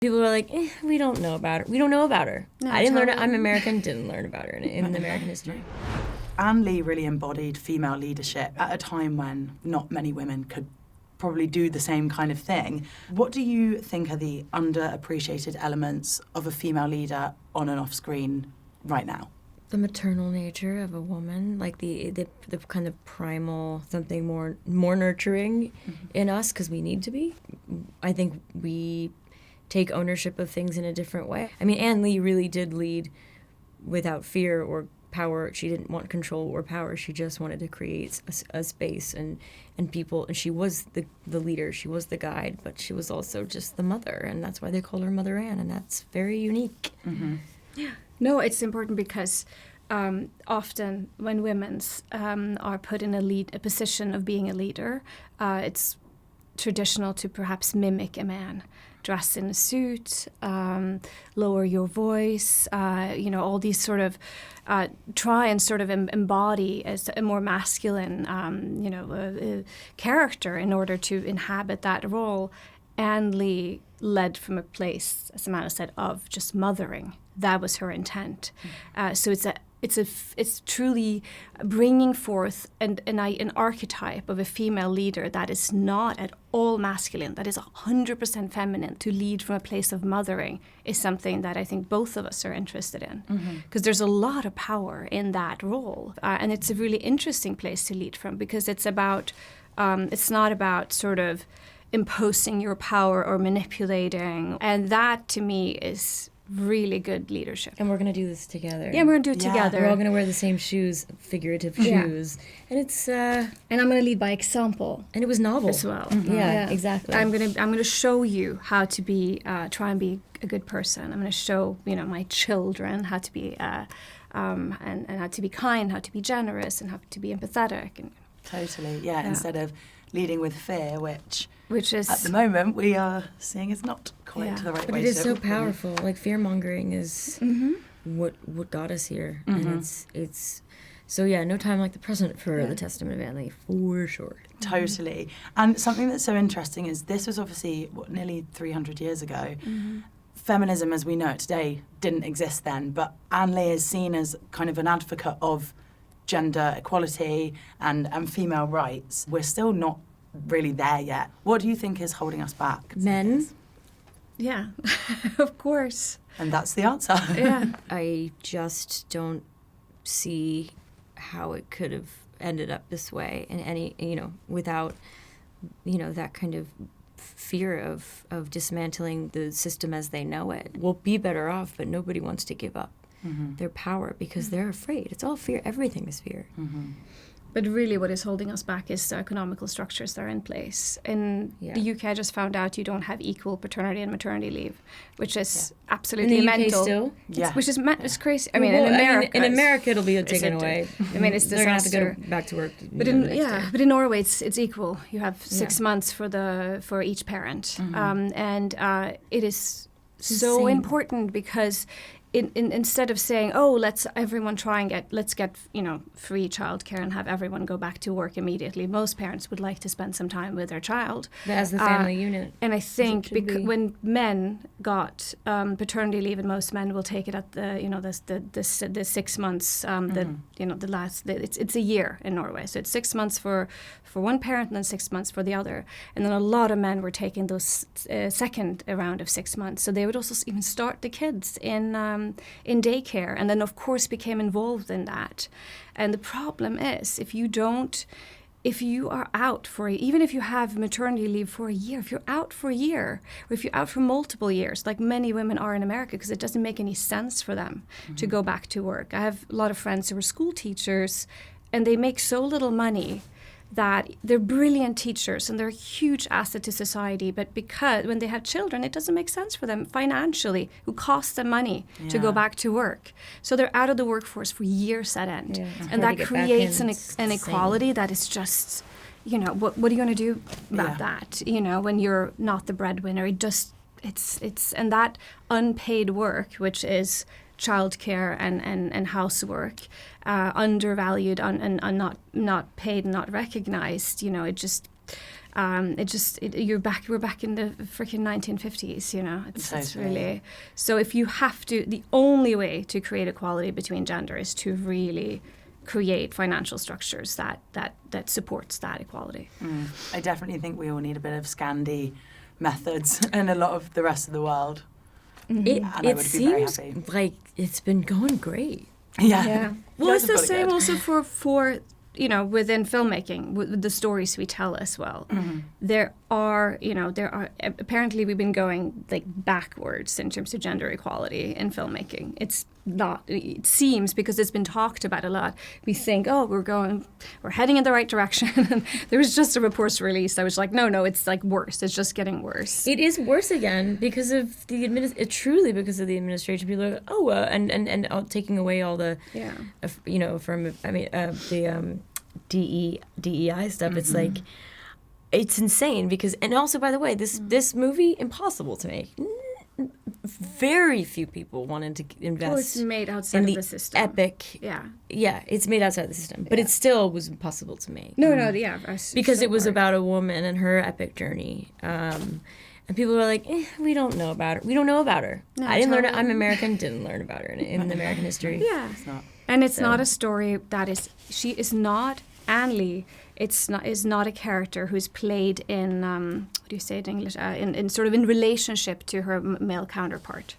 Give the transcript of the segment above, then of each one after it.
People are like, we don't know about her. We don't know about her. No, I didn't learn it. I'm American, didn't learn about her in American history. Anne Lee really embodied female leadership at a time when not many women could probably do the same kind of thing. What do you think are the underappreciated elements of a female leader on and off screen right now? The maternal nature of a woman, like the kind of primal, something more nurturing in us, because we need to be. I think we take ownership of things in a different way. I mean, Anne Lee really did lead without fear or power. She didn't want control or power. She just wanted to create a space and people. And she was the leader. She was the guide, but she was also just the mother. And that's why they call her Mother Anne. And that's very unique. Mm-hmm. Yeah. No, it's important because often when women are put in a position of being a leader, it's traditional to perhaps mimic a man. Dress in a suit, lower your voice, all these sort of try and sort of embody as a more masculine, character in order to inhabit that role. Anne Lee led from a place, as Amanda said, of just mothering. That was her intent. So it's truly bringing forth an archetype of a female leader that is not at all masculine, that is 100% feminine. To lead from a place of mothering is something that I think both of us are interested in, because there's a lot of power in that role. And it's a really interesting place to lead from, because it's not about sort of imposing your power or manipulating. And that, to me, is really good leadership. And we're going to do this together. Yeah, we're going to do it together. We're all going to wear the same shoes, figurative shoes. And it's... and I'm going to lead by example. And it was novel. As well. Yeah, exactly. I'm going to show you how to be, try and be a good person. I'm going to show, my children how to be, and how to be kind, how to be generous, and how to be empathetic. And, Totally, yeah. Instead of leading with fear, which is at the moment we are seeing is not quite the right way. But it is so powerful. Like fear-mongering is what got us here, and it's so no time like the present for the Testament of Anne Lee, for sure. Totally, and something that's so interesting is this was obviously nearly 300 years ago. Feminism, as we know it today, didn't exist then, but Anne Lee is seen as kind of an advocate of gender equality and female rights. We're still not really there yet. What do you think is holding us back? Men? Yeah, of course. And that's the answer. Yeah. I just don't see how it could have ended up this way in any, without, that kind of fear of dismantling the system as they know it. We'll be better off, but nobody wants to give up their power because they're afraid. It's all fear. Everything is fear. But really what is holding us back is the economical structures that are in place. In the UK, I just found out you don't have equal paternity and maternity leave, which is absolutely in the mental. UK still? Which is it's crazy. I mean, in America it'll be taken away. I mean, it's disaster. They're going to have to go back to work. But in Norway, it's equal. You have 6 months for each parent. And it is so important because instead of saying, let's everyone try and get free childcare and have everyone go back to work immediately, most parents would like to spend some time with their child as the family unit. And I think when men got paternity leave, and most men will take it at the 6 months, the last it's a year in Norway, so it's 6 months for one parent and then 6 months for the other, and then a lot of men were taking those second round of 6 months, so they would also even start the kids in daycare, and then of course became involved in that. And the problem is, if you are out for, even if you have maternity leave for a year, if you're out for a year, or if you're out for multiple years, like many women are in America, because it doesn't make any sense for them to go back to work. I have a lot of friends who are school teachers, and they make so little money that they're brilliant teachers and they're a huge asset to society, but because when they have children, it doesn't make sense for them financially. It costs them money to go back to work. So they're out of the workforce for years at end. Yeah, and that creates an inequality that is just, what are you going to do about that? When you're not the breadwinner, it's and that unpaid work, which is childcare and housework, undervalued and not paid and not recognized. We're back in the freaking 1950s, you know. It's Totally. really, so if you have to, the only way to create equality between gender is to really create financial structures that supports that equality. I definitely think we all need a bit of Scandi methods in a lot of the rest of the world. It And I would be very seems happy. like it's been going great. Yeah. Yeah. You Well, guys it's have the got it same good. also for you know, within filmmaking, with the stories we tell as well. There are apparently we've been going like backwards in terms of gender equality in filmmaking. It's not, it seems, because it's been talked about a lot. We think, oh, we're heading in the right direction. And there was just a report released. I was like, no, it's like worse. It's just getting worse. It is worse again because of the truly because of the administration. People are like, and taking away all the from the DEI stuff. It's like, it's insane because, and also, by the way, this movie, impossible to make. Very few people wanted to invest. Well, it's made outside in of the the system. Epic. Yeah, it's made outside the system, but it still was impossible to make. Because it was about a woman and her epic journey. And people were like, we don't know about her. We don't know about her. No, I didn't learn it. totally. I'm American, didn't learn about her in American history. Yeah. It's not. And it's not a story that is, she is not, Anne Lee, is not a character who's played in, what do you say in English, in sort of in relationship to her male counterpart.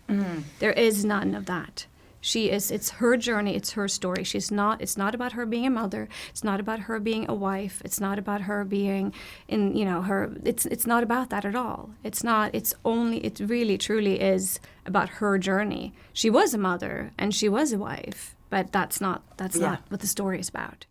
There is none of that. It's her journey, it's her story. It's not about her being a mother, it's not about her being a wife, it's not about her being it's not about that at all. It really truly is about her journey. She was a mother and she was a wife, but that's not what the story is about.